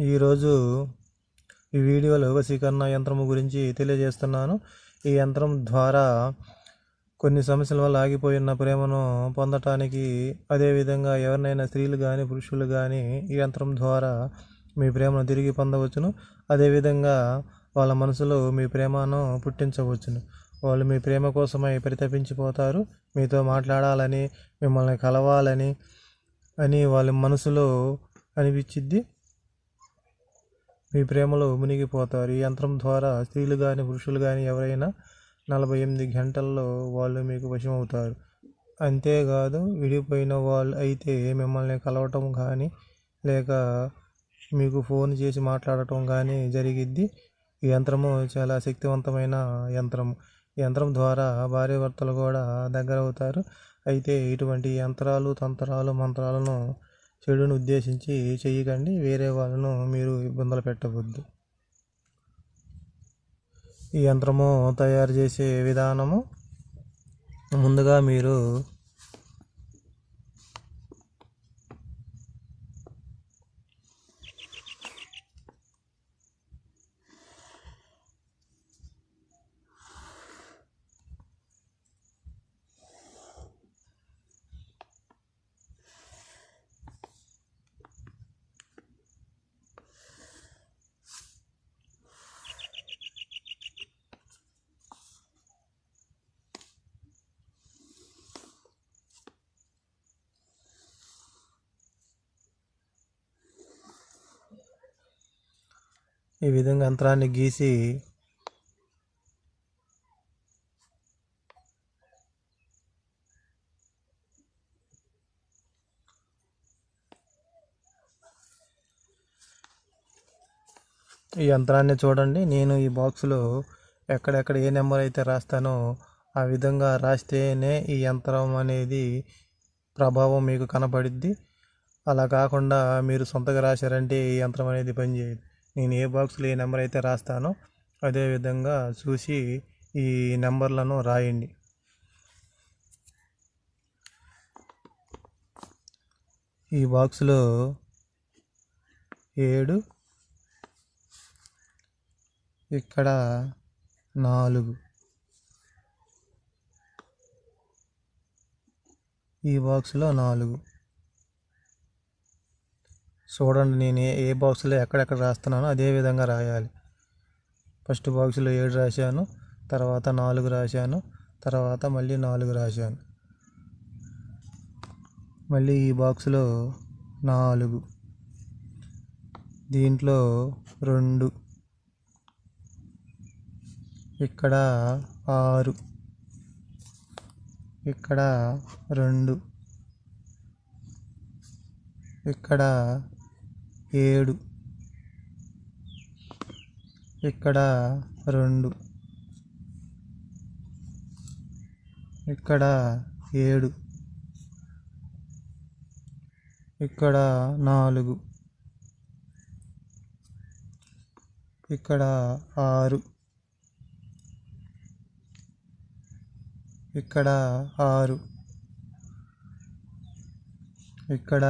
ఈరోజు ఈ వీడియోలో వశీకరణ యంత్రము గురించి తెలియజేస్తున్నాను. ఈ యంత్రం ద్వారా కొన్ని సమస్యల వల్ల ఆగిపోయిన ప్రేమను పొందటానికి, అదేవిధంగా ఎవరినైనా స్త్రీలు కానీ పురుషులు కానీ ఈ యంత్రం ద్వారా మీ ప్రేమను తిరిగి పొందవచ్చును. అదేవిధంగా వాళ్ళ మనసులో మీ ప్రేమను పుట్టించవచ్చును. వాళ్ళు మీ ప్రేమ కోసమై పరితపించిపోతారు. మీతో మాట్లాడాలని, మిమ్మల్ని కలవాలని వాళ్ళ మనసులో అనిపించిద్ది. మీ ప్రేమలో మునిగిపోతారు. ఈ యంత్రం ద్వారా స్త్రీలు కానీ పురుషులు కానీ ఎవరైనా 48 గంటల్లో వాళ్ళు మీకు వశమవుతారు. అంతేకాదు, విడిపోయిన వాళ్ళు అయితే మిమ్మల్ని కలవటం కానీ లేక మీకు ఫోన్ చేసి మాట్లాడటం కానీ జరిగిద్ది. ఈ యంత్రము చాలా శక్తివంతమైన యంత్రం. ఈ యంత్రం ద్వారా భార్యాభర్తలు కూడా దగ్గర అవుతారు. అయితే ఇటువంటి యంత్రాలు, తంత్రాలు, మంత్రాలను చెడును ఉద్దేశించి చేయకండి. వేరే వాళ్ళను మీరు ఇబ్బందులు పెట్టవద్దు. ఈ యంత్రము తయారు చేసే విధానము, ముందుగా మీరు ఈ విధంగా యంత్రాన్ని గీసి ఈ యంత్రాన్ని చూడండి. నేను ఈ బాక్స్లో ఎక్కడెక్కడ ఏ నెంబర్ అయితే రాస్తానో ఆ విధంగా రాస్తేనే ఈ యంత్రం అనేది ప్రభావం మీకు కనపడిద్ది. అలా కాకుండా మీరు సొంతగా రాశారంటే ఈ యంత్రం అనేది పనిచేయదు. నేను ఏ బాక్స్లో ఏ నెంబర్ అయితే రాస్తానో అదే విధంగా చూసి ఈ నెంబర్లను రాయండి. ఈ బాక్స్లో 7, ఇక్కడ 4, ఈ బాక్స్లో 4. చూడండి, నేను ఏ బాక్స్లో ఎక్కడెక్కడ రాస్తున్నానో అదే విధంగా రాయాలి. ఫస్ట్ బాక్స్లో 7 రాశాను, తర్వాత 4 రాశాను, తర్వాత మళ్ళీ 4 రాశాను. మళ్ళీ ఈ బాక్స్లో 4, దీంట్లో 2, ఇక్కడ 6, ఇక్కడ 2, ఇక్కడ 7, ఇక్కడ 2, ఇక్కడ 7, ఇక్కడ 4, ఇక్కడ 6, ఇక్కడ 6, ఇక్కడ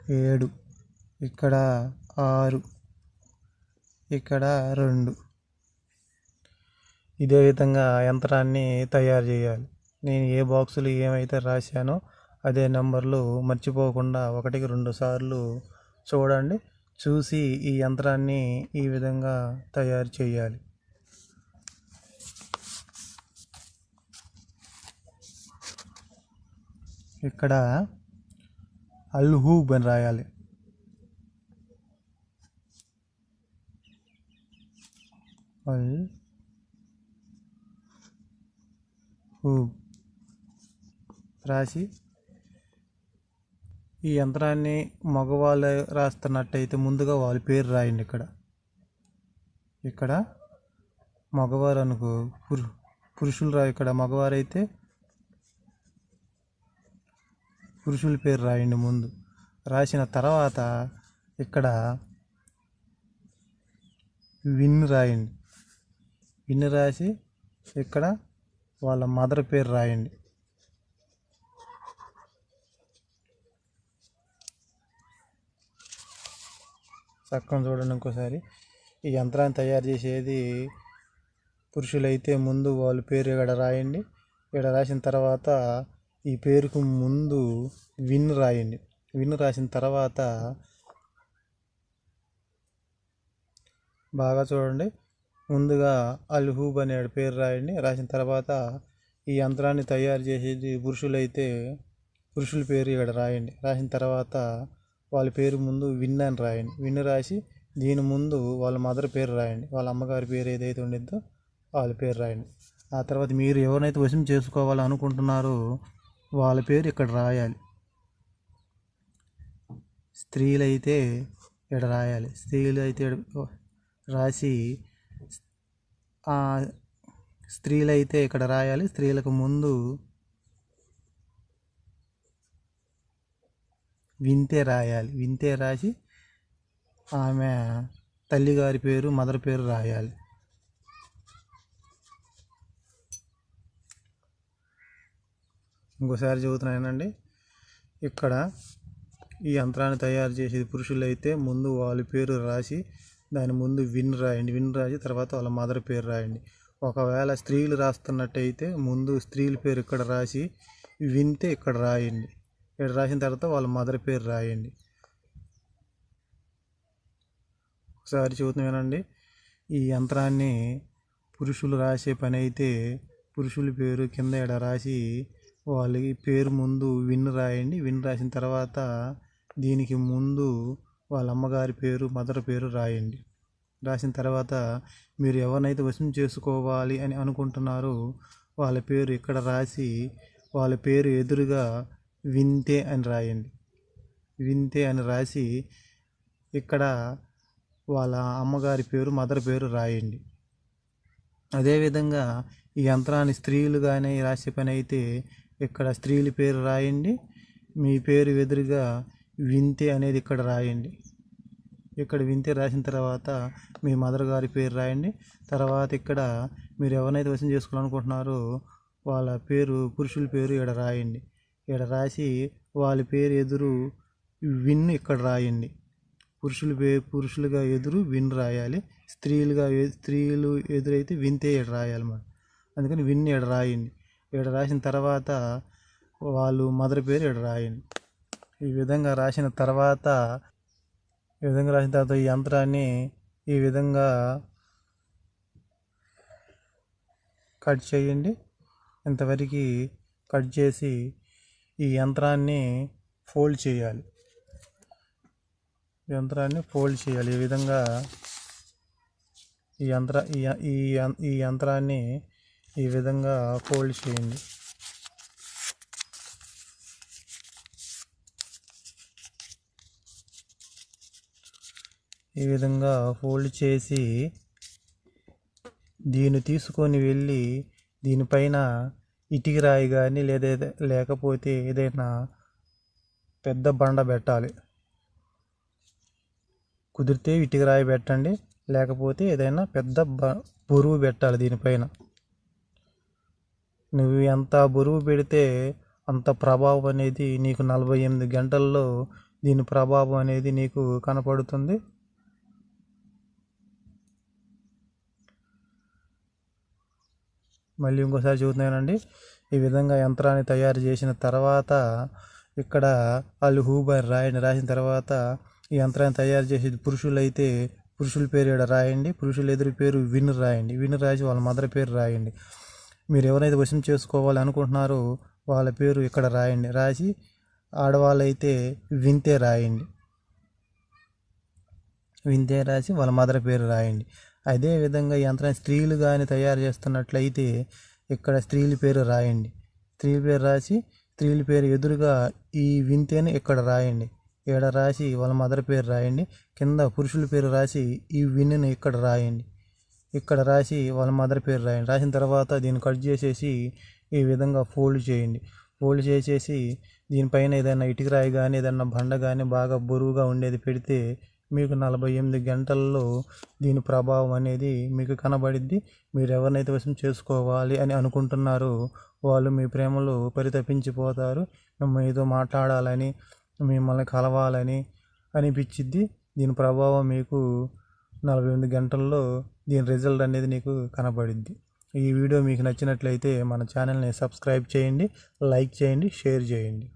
7, ఇక్కడ 6, ఇక్కడ 2. ఇదే విధంగా యంత్రాన్ని తయారు చేయాలి. నేను ఏ బాక్సులు ఏమైతే రాశానో అదే నెంబర్లు మర్చిపోకుండా 1కి 2 సార్లు చూడండి. చూసి ఈ యంత్రాన్ని ఈ విధంగా తయారు చేయాలి. ఇక్కడ అల్హూబ్ అని రాయాలి. రాసి ఈ యంత్రాన్ని మగవాళ్ళు రాస్తున్నట్టయితే ముందుగా వాళ్ళ పేరు రాయండి. ఇక్కడ మగవారు అనుకో పురుషులు ఇక్కడ మగవారైతే పురుషుల పేరు రాయండి. ముందు రాసిన తర్వాత ఇక్కడ విన్ రాయండి. విన్ రాసి ఇక్కడ వాళ్ళ మదర్ పేరు రాయండి. చక్కగా చూడండి ఇంకోసారి. ఈ యంత్రాన్ని తయారు చేసేది పురుషులైతే ముందు వాళ్ళ పేరు ఇక్కడ రాయండి. ఇక్కడ రాసిన తర్వాత ఈ పేరుకు ముందు విన్ రాయండి. విన్ రాసిన తర్వాత బాగా చూడండి, ముందుగా అల్హూబ్ అనే పేరు రాయండి. రాసిన తర్వాత ఈ యంత్రాన్ని తయారు చేసేది పురుషులైతే పురుషుల పేరు ఇక్కడ రాయండి. రాసిన తర్వాత వాళ్ళ పేరు ముందు విన్ అని రాయండి. విన్ రాసి దీని ముందు వాళ్ళ మదర్ పేరు రాయండి. వాళ్ళ అమ్మగారి పేరు ఏదైతే ఉండిద్దో వాళ్ళ పేరు రాయండి. ఆ తర్వాత మీరు ఎవరినైతే వశం చేసుకోవాలనుకుంటున్నారో వాళ్ళ పేరు ఇక్కడ రాయాలి. స్త్రీలైతే ఇక్కడ రాయాలి. స్త్రీలు అయితే రాసి స్త్రీలైతే ఇక్కడ రాయాలి. స్త్రీలకు ముందు వింతే రాయాలి. వింతే రాసి ఆమె తల్లిగారి పేరు మదర్ పేరు రాయాలి. ఇంకోసారి చెబుతున్నానండి. ఇక్కడ ఈ యంత్రాన్ని తయారు చేసేది పురుషులైతే ముందు వాళ్ళ పేరు రాసి దాని ముందు విన్ రాయండి. విన్ రాసి తర్వాత వాళ్ళ మదర్ పేరు రాయండి. ఒకవేళ స్త్రీలు రాస్తున్నట్టయితే ముందు స్త్రీల పేరు ఇక్కడ రాసి వింతే ఇక్కడ రాయండి. ఇక్కడ రాసిన తర్వాత వాళ్ళ మదర్ పేరు రాయండి. ఒకసారి చెబుతున్నానండి. ఈ యంత్రాన్ని పురుషులు రాసే పని అయితే పురుషుల పేరు కింద ఇక్కడ రాసి వాళ్ళకి పేరు ముందు విన్ రాయండి. విన్ రాసిన తర్వాత దీనికి ముందు వాళ్ళ అమ్మగారి పేరు మదర్ పేరు రాయండి. రాసిన తర్వాత మీరు ఎవరినైతే వశం చేసుకోవాలి అని అనుకుంటున్నారో వాళ్ళ పేరు ఇక్కడ రాసి వాళ్ళ పేరు ఎదురుగా వింతే అని రాయండి. వింతే అని రాసి ఇక్కడ వాళ్ళ అమ్మగారి పేరు మదర్ పేరు రాయండి. అదేవిధంగా ఈ యంత్రాన్ని స్త్రీలు కానీ రాసే పని అయితే ఇక్కడ స్త్రీల పేరు రాయండి. మీ పేరు ఎదురుగా వింతే అనేది ఇక్కడ రాయండి. ఇక్కడ వింతే రాసిన తర్వాత మీ మదర్ గారి పేరు రాయండి. తర్వాత ఇక్కడ మీరు ఎవరినైతే వశం చేసుకోవాలనుకుంటున్నారో వాళ్ళ పేరు పురుషుల పేరు ఇక్కడ రాయండి. ఇక్కడ రాసి వాళ్ళ పేరు ఎదురు విన్ ఇక్కడ రాయండి. పురుషులుగా ఎదురు విన్ రాయాలి. స్త్రీలు ఎదురైతే వింతే ఇక్కడ రాయాలి మనం. అందుకని విన్ ఇక్కడ రాయండి. ఇక్కడ రాసిన తర్వాత వాళ్ళు మదర్ పేరు ఇక్కడ రాయండి. ఈ విధంగా రాసిన తర్వాత ఈ యంత్రాన్ని ఈ విధంగా కట్ చేయండి. ఇంతవరకు కట్ చేసి ఈ యంత్రాన్ని ఫోల్డ్ చేయాలి. ఈ విధంగా ఈ యంత్రాన్ని ఈ విధంగా ఫోల్డ్ చేయండి. ఈ విధంగా ఫోల్డ్ చేసి దీన్ని తీసుకొని వెళ్ళి దీనిపైన ఇటుక రాయి కానీ లేకపోతే ఏదైనా పెద్ద బండ పెట్టాలి. కుదిరితే ఇటుక రాయి పెట్టండి, లేకపోతే ఏదైనా పెద్ద బరువు పెట్టాలి దీనిపైన. నువ్వు ఎంత బరువు పెడితే అంత ప్రభావం అనేది నీకు 48 గంటల్లో దీని ప్రభావం అనేది నీకు కనపడుతుంది. మళ్ళీ ఇంకోసారి చెబుతున్నానండి. ఈ విధంగా యంత్రాన్ని తయారు చేసిన తర్వాత ఇక్కడ అల్హూబ్ అని రాయండి. రాసిన తర్వాత ఈ యంత్రాన్ని తయారు చేసేది పురుషులైతే పురుషుల పేరు ఇక్కడ రాయండి. పురుషుల ఎదురు పేరు విన్ రాయండి. విన్ రాసి వాళ్ళ మదర్ పేరు రాయండి. మీరు ఎవరైతే వశం చేసుకోవాలి అనుకుంటున్నారో వాళ్ళ పేరు ఇక్కడ రాయండి. రాసి ఆడవాళ్ళైతే వింతే రాయండి. వింతే రాసి వాళ్ళ మదర్ పేరు రాయండి. అదేవిధంగా ఈ యంత్రాన్ని స్త్రీలు కానీ తయారు చేస్తున్నట్లయితే ఇక్కడ స్త్రీల పేరు రాయండి. స్త్రీల పేరు రాసి స్త్రీల పేరు ఎదురుగా ఈ వింతేని ఇక్కడ రాయండి. ఇక్కడ రాసి వాళ్ళ మదర్ పేరు రాయండి. కింద పురుషుల పేరు రాసి ఈ విన్నుని ఇక్కడ రాయండి. ఇక్కడ రాసి వాళ్ళ మదర్ పేరు రాయండి. రాసిన తర్వాత దీన్ని కట్ చేసేసి ఈ విధంగా ఫోల్డ్ చేయండి. ఫోల్డ్ చేసేసి దీనిపైన ఏదైనా ఇటుక రాయి కానీ ఏదైనా బండ కానీ బాగా బరువుగా ఉండేది పెడితే మీకు 48 గంటల్లో దీని ప్రభావం అనేది మీకు కనబడిద్ది. మీరు ఎవరినైతే వశం చేసుకోవాలి అని అనుకుంటున్నారో వాళ్ళు మీ ప్రేమలో పరితపించిపోతారు. మీతో మాట్లాడాలని మిమ్మల్ని కలవాలని అనిపించిద్ది. దీని ప్రభావం మీకు 48 గంటల్లో దీని రిజల్ట్ అనేది నీకు కనబడిద్ది. ఈ వీడియో మీకు నచ్చినట్లయితే మన ఛానల్ని సబ్స్క్రైబ్ చేయండి, లైక్ చేయండి, షేర్ చేయండి.